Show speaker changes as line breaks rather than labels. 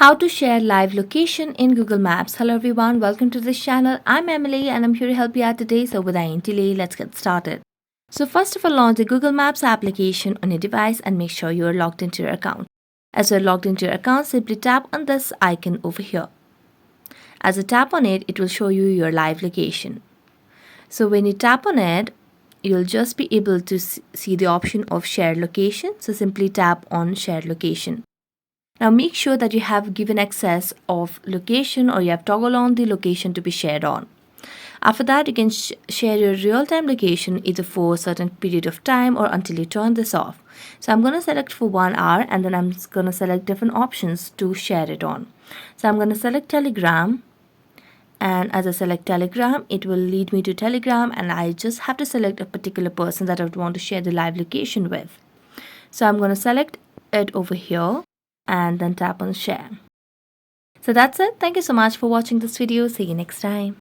How to share live location in Google Maps. Hello everyone, welcome to this channel. I'm Emily and I'm here to help you out today. So without any delay, let's get started. So first of all, launch the Google Maps application on your device and make sure you are logged into your account. As you're logged into your account, simply tap on this icon over here. As you tap on it, it will show you your live location. So when you tap on it, you'll just be able to see the option of shared location. So simply tap on shared location. Now make sure that you have given access of location or you have toggled on the location to be shared on. After that, you can share your real-time location either for a certain period of time or until you turn this off. So I'm going to select for 1 hour and then I'm going to select different options to share it on. So I'm going to select Telegram, and as I select Telegram, it will lead me to Telegram and I just have to select a particular person that I would want to share the live location with. So I'm going to select it over here and then tap on share. So that's it. Thank you so much for watching this video. See you next time.